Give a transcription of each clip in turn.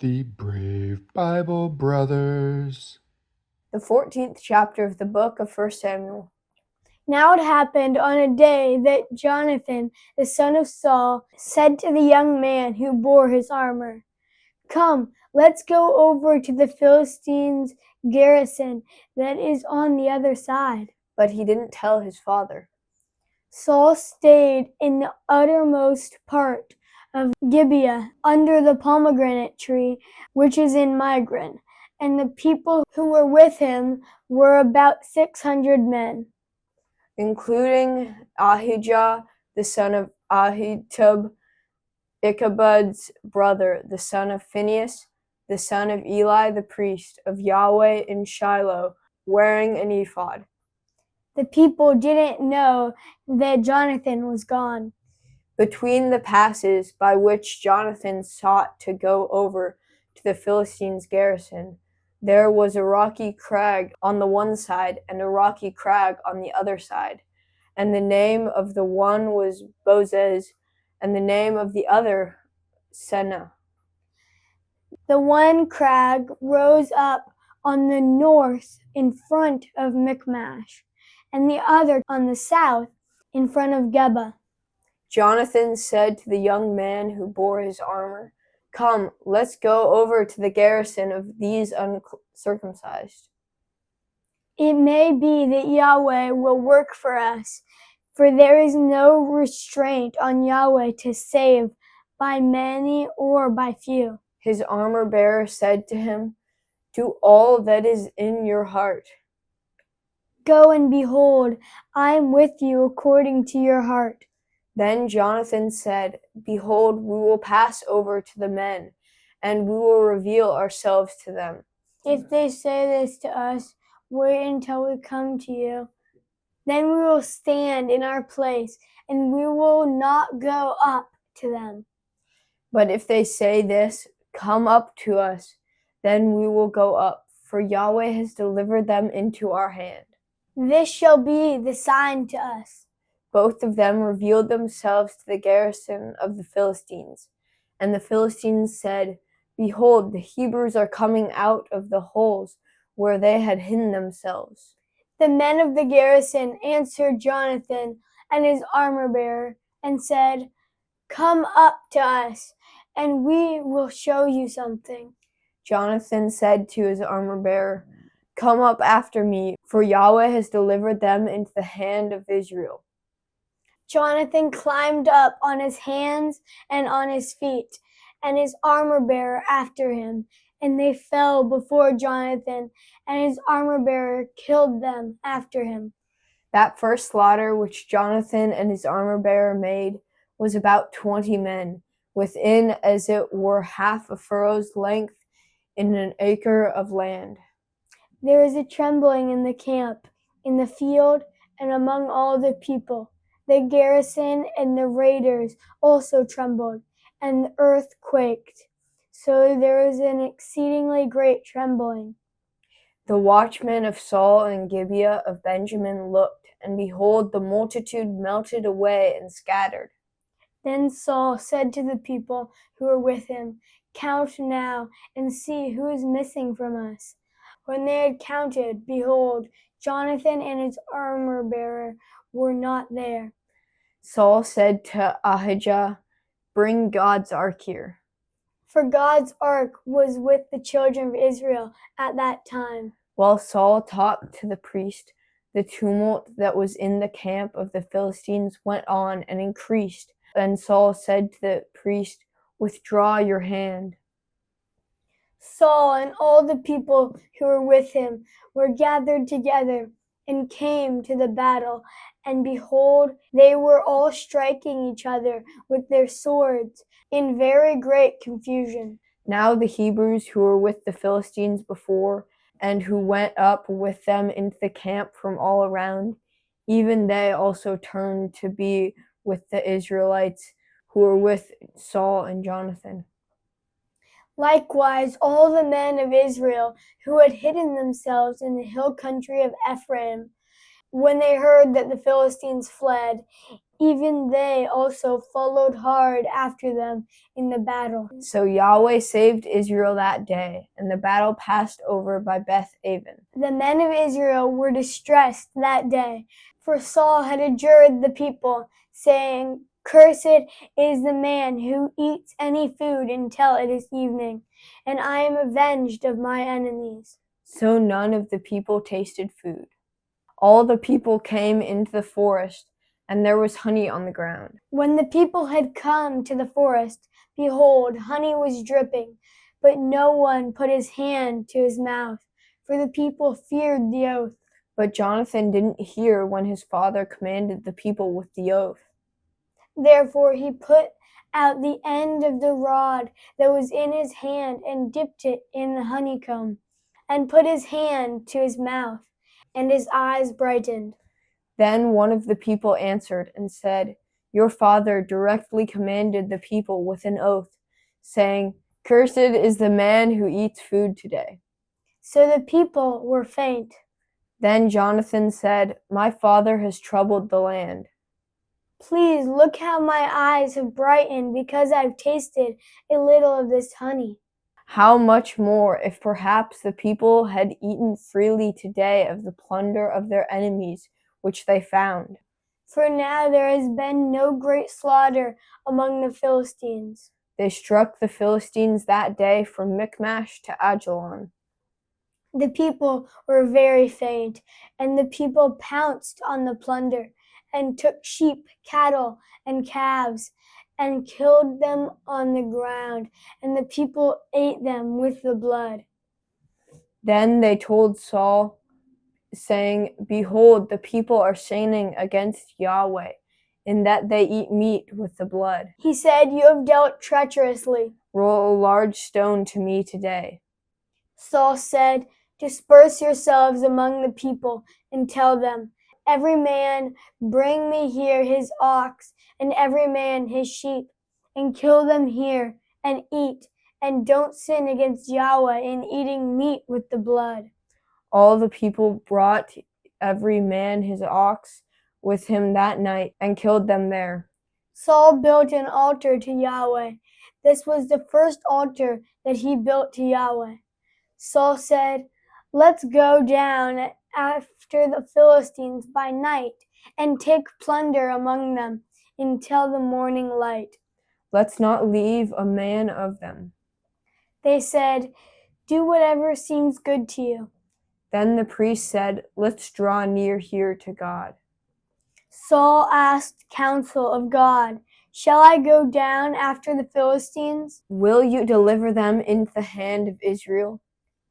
The Brave Bible Brothers. The 14th chapter of the book of 1 Samuel. Now it happened on a day that Jonathan, the son of Saul, said to the young man who bore his armor, "Come, let's go over to the Philistines' garrison that is on the other side." But he didn't tell his father. Saul stayed in the uttermost part of Gibeah under the pomegranate tree, which is in Migron, and the people who were with him were about 600 men, including Ahijah, the son of Ahitub, Ichabod's brother, the son of Phinehas, the son of Eli the priest of Yahweh in Shiloh, wearing an ephod. The people didn't know that Jonathan was gone. Between the passes by which Jonathan sought to go over to the Philistines' garrison, there was a rocky crag on the one side and a rocky crag on the other side. And the name of the one was Bozez, and the name of the other Seneh. The one crag rose up on the north in front of Michmash, and the other on the south in front of Geba. Jonathan said to the young man who bore his armor, "Come, let's go over to the garrison of these uncircumcised. It may be that Yahweh will work for us, for there is no restraint on Yahweh to save by many or by few." His armor-bearer said to him, "Do all that is in your heart." "Go and behold, I am with you according to your heart." Then Jonathan said, "Behold, we will pass over to the men, and we will reveal ourselves to them. If they say this to us, 'Wait until we come to you,' then we will stand in our place, and we will not go up to them. But if they say this, 'Come up to us,' then we will go up, for Yahweh has delivered them into our hand. This shall be the sign to us." Both of them revealed themselves to the garrison of the Philistines. And the Philistines said, "Behold, the Hebrews are coming out of the holes where they had hidden themselves." The men of the garrison answered Jonathan and his armor-bearer and said, "Come up to us, and we will show you something." Jonathan said to his armor-bearer, "Come up after me, for Yahweh has delivered them into the hand of Israel." Jonathan climbed up on his hands and on his feet, and his armor-bearer after him, and they fell before Jonathan, and his armor-bearer killed them after him. That first slaughter which Jonathan and his armor-bearer made was about 20 men, within as it were half a furrow's length in an acre of land. There was a trembling in the camp, in the field, and among all the people. The garrison and the raiders also trembled, and the earth quaked. So there was an exceedingly great trembling. The watchmen of Saul and Gibeah of Benjamin looked, and behold, the multitude melted away and scattered. Then Saul said to the people who were with him, "Count now, and see who is missing from us." When they had counted, behold, Jonathan and his armor-bearer were not there. Saul said to Ahijah, "Bring God's ark here." For God's ark was with the children of Israel at that time. While Saul talked to the priest, the tumult that was in the camp of the Philistines went on and increased. And Saul said to the priest, "Withdraw your hand." Saul and all the people who were with him were gathered together and came to the battle, and behold, they were all striking each other with their swords in very great confusion. Now the Hebrews who were with the Philistines before, and who went up with them into the camp from all around, even they also turned to be with the Israelites who were with Saul and Jonathan. Likewise, all the men of Israel who had hidden themselves in the hill country of Ephraim, when they heard that the Philistines fled, even they also followed hard after them in the battle. So Yahweh saved Israel that day, and the battle passed over by Beth Aven. The men of Israel were distressed that day, for Saul had adjured the people, saying, "Cursed is the man who eats any food until it is evening, and I am avenged of my enemies." So none of the people tasted food. All the people came into the forest, and there was honey on the ground. When the people had come to the forest, behold, honey was dripping, but no one put his hand to his mouth, for the people feared the oath. But Jonathan didn't hear when his father commanded the people with the oath. Therefore he put out the end of the rod that was in his hand and dipped it in the honeycomb, and put his hand to his mouth, and his eyes brightened. Then one of the people answered and said, "Your father directly commanded the people with an oath, saying, 'Cursed is the man who eats food today.'" So the people were faint. Then Jonathan said, "My father has troubled the land. Please look how my eyes have brightened because I've tasted a little of this honey. How much more if perhaps the people had eaten freely today of the plunder of their enemies which they found. For now there has been no great slaughter among the Philistines." They struck the Philistines that day from Michmash to Ajalon. The people were very faint, and the people pounced on the plunder, and took sheep, cattle, and calves, and killed them on the ground, and the people ate them with the blood. Then they told Saul, saying, "Behold, the people are sinning against Yahweh, in that they eat meat with the blood. He said, "You have dealt treacherously." Roll a large stone to me today." Saul said, "Disperse yourselves among the people, and tell them, every man bring me here his ox, and every man his sheep, and kill them here, and eat, and don't sin against Yahweh in eating meat with the blood." All the people brought every man his ox with him that night, and killed them there. Saul built an altar to Yahweh. This was the first altar that he built to Yahweh. Saul said, "Let's go down after the Philistines by night and take plunder among them until the morning light." Let's not leave a man of them. They said, "Do whatever seems good to you." Then the priest said, "Let's draw near here to God." Saul asked counsel of God, "Shall I go down after the Philistines?" "Will you deliver them into the hand of Israel?"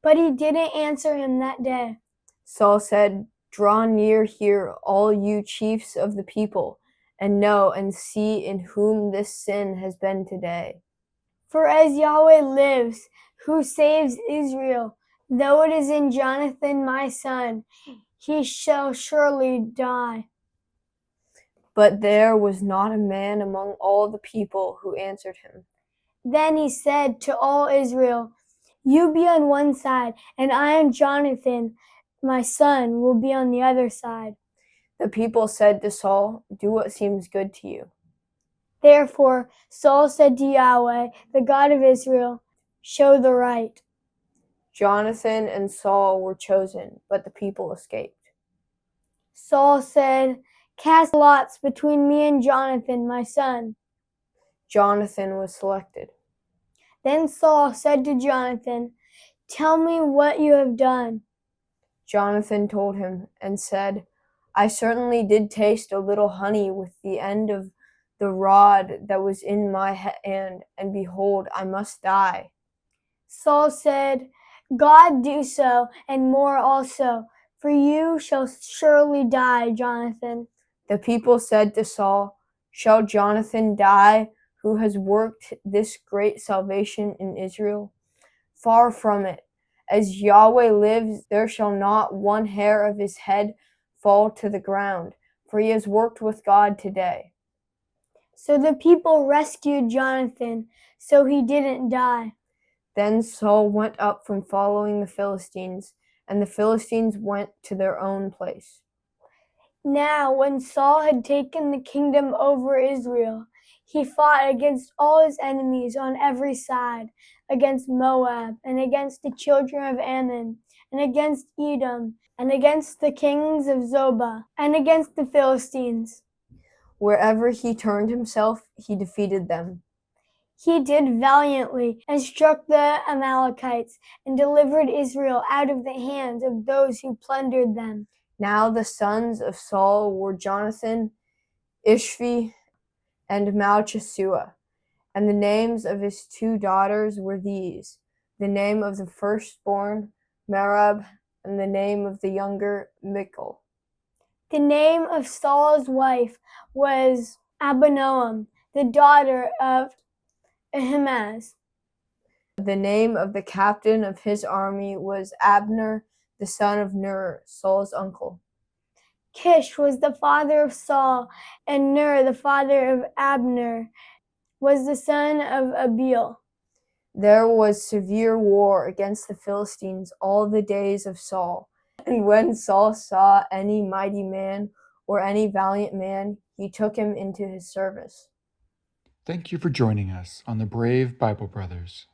But he didn't answer him that day. Saul said, "Draw near here, all you chiefs of the people, and know and see in whom this sin has been today. For as Yahweh lives, who saves Israel, though it is in Jonathan my son, he shall surely die." But there was not a man among all the people who answered him. Then he said to all Israel, "You be on one side, and I and Jonathan my son will be on the other side." The people said to Saul, "Do what seems good to you." Therefore Saul said to Yahweh, the God of Israel, "Show the right." Jonathan and Saul were chosen, but the people escaped. Saul said, "Cast lots between me and Jonathan my son." Jonathan was selected. Then Saul said to Jonathan, "Tell me what you have done." Jonathan told him and said, "I certainly did taste a little honey with the end of the rod that was in my hand, and behold, I must die." Saul said, "God do so, and more also, for you shall surely die, Jonathan." The people said to Saul, "Shall Jonathan die, who has worked this great salvation in Israel? Far from it. As Yahweh lives, there shall not one hair of his head fall to the ground, for he has worked with God today." So the people rescued Jonathan, so he didn't die. Then Saul went up from following the Philistines, and the Philistines went to their own place. Now, when Saul had taken the kingdom over Israel, he fought against all his enemies on every side, against Moab, and against the children of Ammon, and against Edom, and against the kings of Zobah, and against the Philistines. Wherever he turned himself, he defeated them. He did valiantly and struck the Amalekites and delivered Israel out of the hands of those who plundered them. Now the sons of Saul were Jonathan, Ishvi, and Malchishua, and the names of his 2 daughters were these: the name of the firstborn, Merab, and the name of the younger, Michal. The name of Saul's wife was Abinoam, the daughter of Ahimaaz. The name of the captain of his army was Abner, the son of Ner, Saul's uncle. Kish was the father of Saul, and Ner, the father of Abner, was the son of Abiel. There was severe war against the Philistines all the days of Saul. And when Saul saw any mighty man or any valiant man, he took him into his service. Thank you for joining us on the Brave Bible Brothers.